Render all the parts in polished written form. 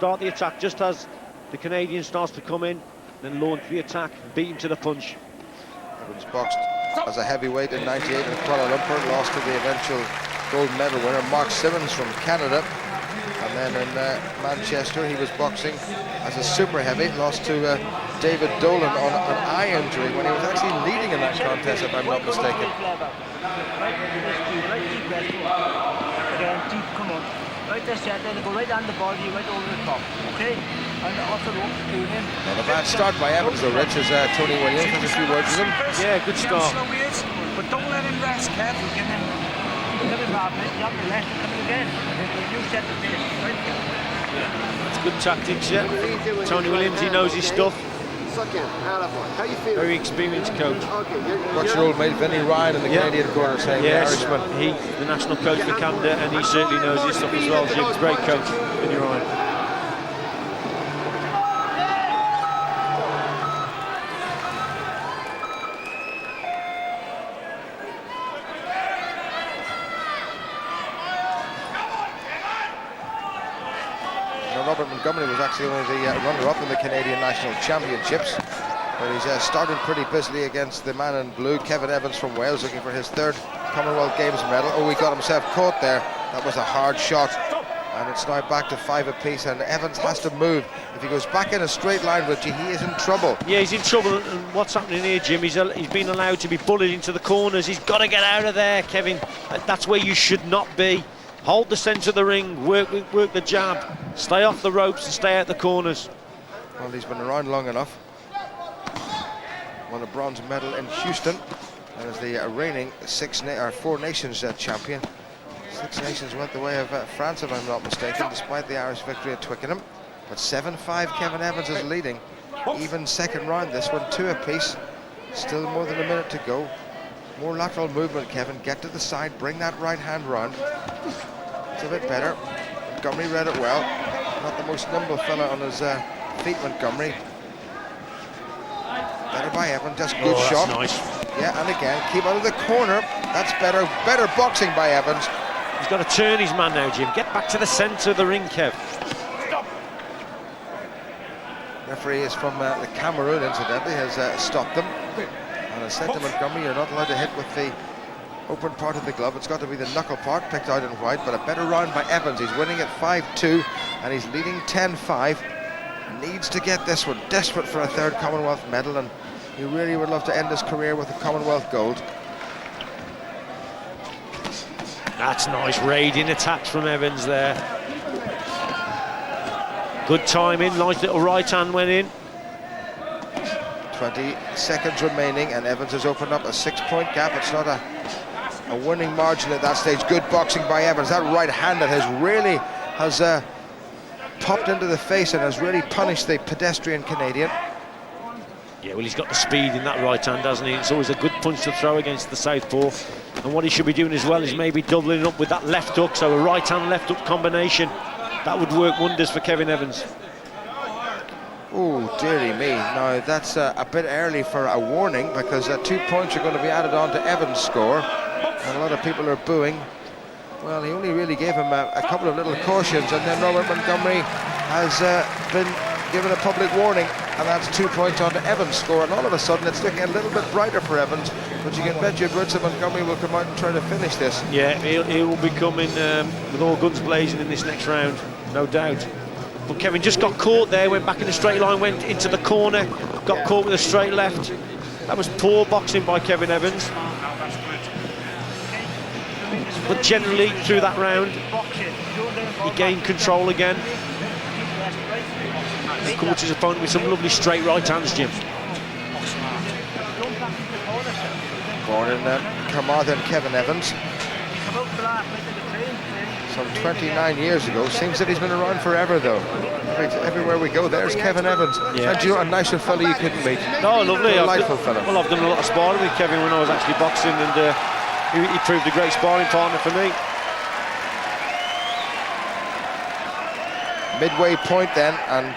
start the attack just as the Canadian starts to come in, then launch the attack, beat him to the punch. Evans boxed as a heavyweight in '98 in Kuala Lumpur, lost to the eventual gold medal winner Mark Simmons from Canada. And then in Manchester he was boxing as a super heavy, lost to David Dolan on an eye injury when he was actually leading in that contest, if I'm not mistaken. Again, deep, come on. Right there, set, then go right down the body, right over the top. Okay? And off the rope, to him. Not a bad start by Evans though, Rich, as Tony Williams has a few words with him. Yeah, good start. But don't let him rest, Kev. Give him. Give him that, mate. You have to rest and come in again. You set the pace, right? It's good tactics, yeah. Tony Williams, he knows his stuff. How you feel? Very experienced coach. What's your old mate Vinnie Ryan in the Canadian corner saying? Yes, the Irishman. he's the national coach for Canada, and he certainly knows his stuff as well. Jim's great coach, Vinnie Ryan. Robert Montgomery was actually only the runner-up in the Canadian National Championships, but he's started pretty busily against the man in blue, Kevin Evans from Wales, looking for his third Commonwealth Games medal. Oh, he got himself caught there. That was a hard shot, and it's now back to 5 apiece, and Evans has to move. If he goes back in a straight line, Richie, he is in trouble. Yeah, he's in trouble, and what's happening here, Jim, he's been allowed to be bullied into the corners. He's got to get out of there, Kevin. That's where you should not be. Hold the centre of the ring, work the jab, stay off the ropes and stay out the corners. Well, he's been around long enough. Won a bronze medal in Houston, and is the reigning Four Nations champion. Six Nations went the way of France, if I'm not mistaken, despite the Irish victory at Twickenham. But 7-5, Kevin Evans is leading. Even second round, this one 2 apiece. Still more than a minute to go. More lateral movement, Kevin. Get to the side, bring that right hand round. It's a bit better. Montgomery read it well. Not the most nimble fella on his feet, Montgomery. Better by Evans, just good shot. Nice. Yeah, and again, keep out of the corner. That's better. Better boxing by Evans. He's got to turn his man now, Jim. Get back to the centre of the ring, Kev. Referee is from the Cameroon, incidentally, has stopped them. And has said to Montgomery, you're not allowed to hit with the open part of the glove. It's got to be the knuckle part picked out in white, but a better round by Evans. He's winning at 5-2, and he's leading 10-5. Needs to get this one. Desperate for a third Commonwealth medal, and he really would love to end his career with a Commonwealth gold. That's nice raiding attacks from Evans there. Good timing, nice little right hand went in. 20 seconds remaining, and Evans has opened up a 6-point gap. It's not a winning margin at that stage. Good boxing by Evans. That right hand that has popped into the face and has really punished the pedestrian Canadian. Yeah, well, he's got the speed in that right hand, hasn't he? It's always a good punch to throw against the southpaw. And what he should be doing as well is maybe doubling up with that left hook, so a right hand left hook combination. That would work wonders for Kevin Evans. Oh, dearie me. Now, that's a bit early for a warning, because 2 points are going to be added on to Evans' score. And a lot of people are booing. Well, he only really gave him a couple of little cautions, and then Robert Montgomery has been given a public warning, and that's 2 points on to Evans' score. And all of a sudden, it's looking a little bit brighter for Evans, but you can bet your goods that Montgomery will come out and try to finish this. Yeah, he will be coming with all guns blazing in this next round, no doubt. But Kevin just got caught there, went back in a straight line, went into the corner, got caught with a straight left. That was poor boxing by Kevin Evans. But generally, through that round, he gained control again. He caught his opponent with some lovely straight right hands, Jim. Born in Carmarthen, Kevin Evans. Some 29 years ago. Seems that he's been around forever, though. Everywhere we go, there's Kevin Evans. Yeah. And you know, a nicer fella you couldn't meet. No, lovely. Delightful fella. Well, I've done a lot of sparring with Kevin when I was actually boxing, and he proved a great sparring partner for me. Midway point then, and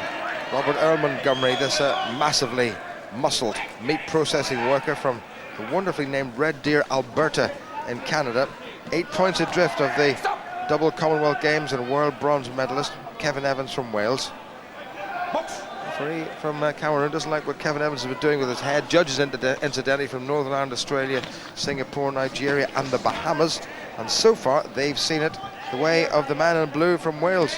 Robert Earl Montgomery, this massively muscled meat processing worker from the wonderfully named Red Deer, Alberta in Canada. 8 points adrift of the double Commonwealth Games and world bronze medalist Kevin Evans from Wales. Referee from Cameroon doesn't like what Kevin Evans has been doing with his head. Judges incidentally from Northern Ireland, Australia, Singapore, Nigeria and the Bahamas. And so far they've seen it the way of the man in blue from Wales.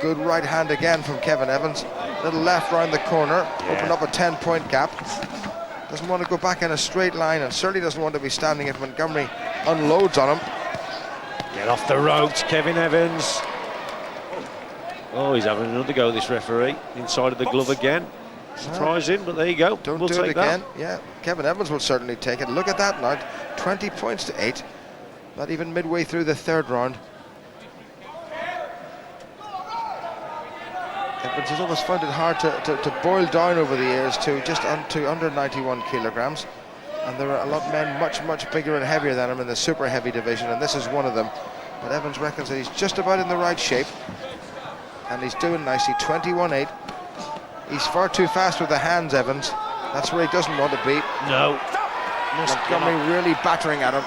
Good right hand again from Kevin Evans. Little left round the corner, open up a 10-point gap. Doesn't want to go back in a straight line and certainly doesn't want to be standing if Montgomery unloads on him. Get off the ropes, Kevin Evans. Oh, he's having another go, this referee, inside of the glove again. Surprising, but there you go. Don't we'll do take it again. that. Yeah, Kevin Evans will certainly take it. Look at that now, 20 points to 8. Not even midway through the third round. Evans has always found it hard to boil down over the years to just to under 91 kilograms. And there are a lot of men much bigger and heavier than him in the super heavy division, and this is one of them. But Evans reckons that he's just about in the right shape. And he's doing nicely, 21-8. He's far too fast with the hands, Evans. That's where he doesn't want to be. No. Montgomery really battering at him.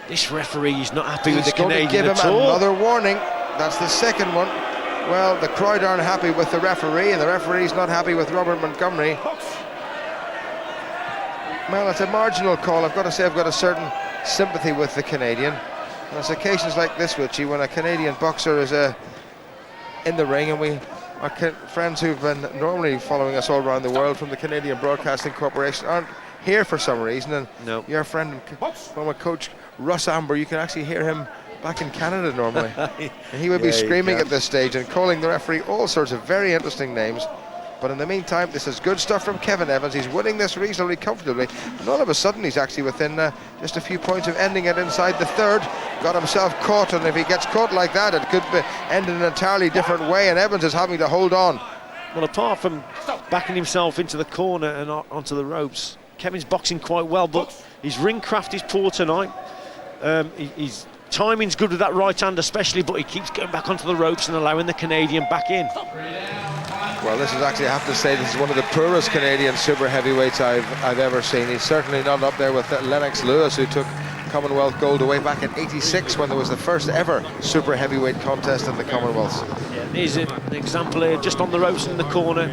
This referee is not happy with the He's going to Canadian give at him all. another warning. That's the second one. Well, the crowd aren't happy with the referee, and the referee's not happy with Robert Montgomery. Well, it's a marginal call. I've got to say I've got a certain sympathy with the Canadian. And it's occasions like this, Richie, when a Canadian boxer is in the ring, and our friends who've been normally following us all around the world from the Canadian Broadcasting Corporation aren't here for some reason. And No. your friend, former coach Russ Amber, you can actually hear him back in Canada normally. And he would be Yeah, you screaming can. at this stage and calling the referee all sorts of very interesting names. But in the meantime, this is good stuff from Kevin Evans. He's winning this reasonably comfortably. And all of a sudden, he's actually within just a few points of ending it inside the third. Got himself caught, and if he gets caught like that, it could end in an entirely different way, and Evans is having to hold on. Well, apart from backing himself into the corner and onto the ropes, Kevin's boxing quite well, but his ring craft is poor tonight. His timing's good with that right hand especially, but he keeps going back onto the ropes and allowing the Canadian back in. Well, this is actually, I have to say, this is one of the poorest Canadian super heavyweights I've ever seen. He's certainly not up there with Lennox Lewis, who took Commonwealth gold away back in '86 when there was the first ever super heavyweight contest in the Commonwealths. Here's an example here, just on the ropes in the corner.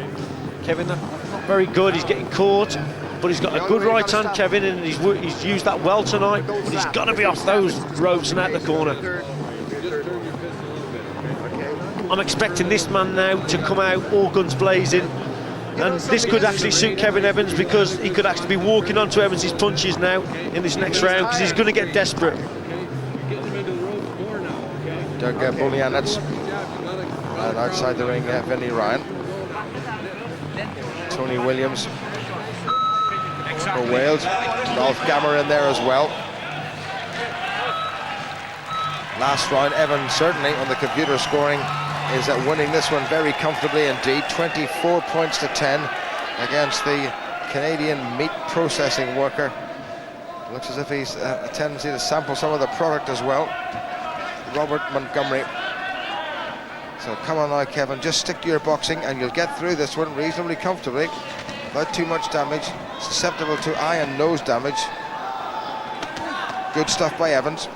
Kevin, not very good, he's getting caught, but he's got a good right hand, Kevin, and he's used that well tonight, but he's got to be off those ropes and out the corner. I'm expecting this man now to come out all guns blazing, and this could actually suit Kevin Evans, because he could actually be walking onto Evans' punches now in this next round, because he's going to get desperate. Doug Bulianets, and outside the ring, Vinnie Ryan. Tony Williams for Wales. Ralph Gammer in there as well. Last round, Evans certainly on the computer scoring is winning this one very comfortably indeed. 24 points to 10 against the Canadian meat processing worker. Looks as if he's a tendency to sample some of the product as well. Robert Montgomery. So come on now, Kevin, just stick to your boxing and you'll get through this one reasonably comfortably without too much damage, susceptible to eye and nose damage. Good stuff by Evans.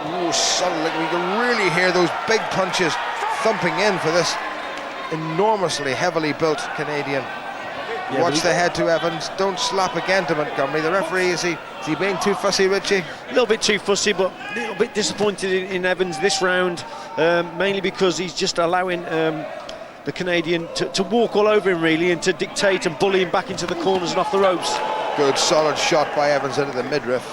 Oh, suddenly we can really hear those big punches thumping in for this enormously heavily built Canadian. Yeah, Watch the head to Evans. Don't slap again to Montgomery. The referee, is he being too fussy, Richie? A little bit too fussy, but a little bit disappointed in Evans this round, mainly because he's just allowing the Canadian to walk all over him really, and to dictate and bully him back into the corners and off the ropes. Good solid shot by Evans into the midriff.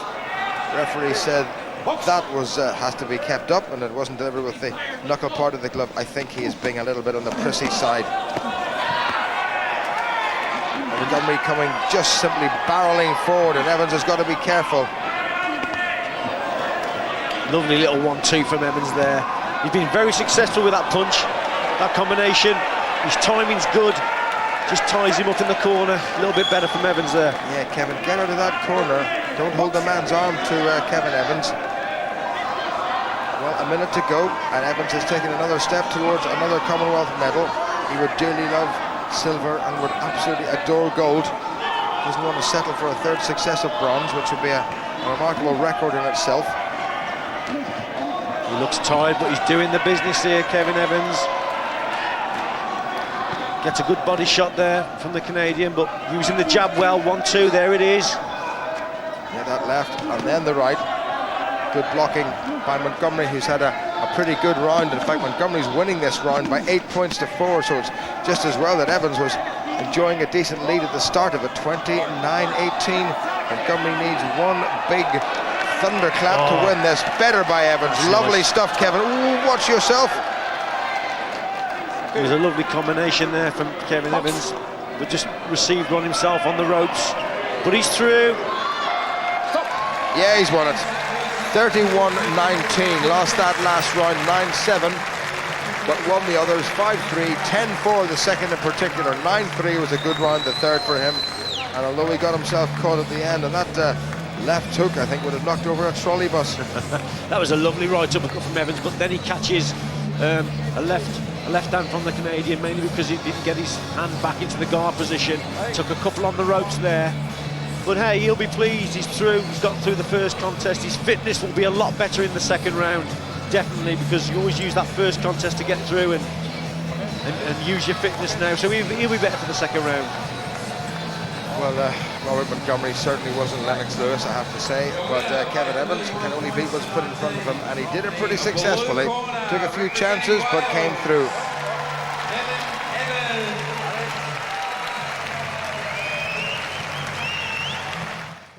The referee said that was has to be kept up, and it wasn't delivered with the knuckle part of the glove. I think he is being a little bit on the prissy side. Montgomery coming just simply barreling forward, and Evans has got to be careful. Lovely little 1-2 from Evans there. He's been very successful with that punch, that combination. His timing's good, just ties him up in the corner. A little bit better from Evans there. Yeah, Kevin, get out of that corner. Don't hold the man's arm to Kevin Evans. Well, a minute to go, and Evans has taken another step towards another Commonwealth medal. He would dearly love silver and would absolutely adore gold. Doesn't want to settle for a third successive bronze, which would be a remarkable record in itself. He looks tired, but he's doing the business here, Kevin Evans. Gets a good body shot there from the Canadian, but using the jab well. 1-2, there it is. Yeah, that left, and then the right. Good blocking by Montgomery, who's had a pretty good round. In fact, Montgomery's winning this round by 8 points to 4, so it's just as well that Evans was enjoying a decent lead at the start of it. 29-18. Montgomery needs one big thunderclap to win this. Better by Evans. Lovely stuff, Kevin. Ooh, watch yourself. It was a lovely combination there from Kevin Evans, but just received one himself on the ropes. But he's through. Yeah, he's won it. 31-19. Lost that last round 9-7, but won the others 5-3, 10-4 the second in particular. 9-3 was a good round, the third for him. And although he got himself caught at the end, and that left hook, I think, would have knocked over a trolley bus. That was a lovely right uppercut from Evans, but then he catches a left hand from the Canadian, mainly because he didn't get his hand back into the guard position. Took a couple on the ropes there. But hey, he'll be pleased, he's through, he's got through the first contest. His fitness will be a lot better in the second round, definitely, because you always use that first contest to get through and use your fitness now. So he'll be better for the second round. Well, Robert Montgomery certainly wasn't Lennox Lewis, I have to say, but Kevin Evans can only beat what's put in front of him, and he did it pretty successfully. Took a few chances, but came through.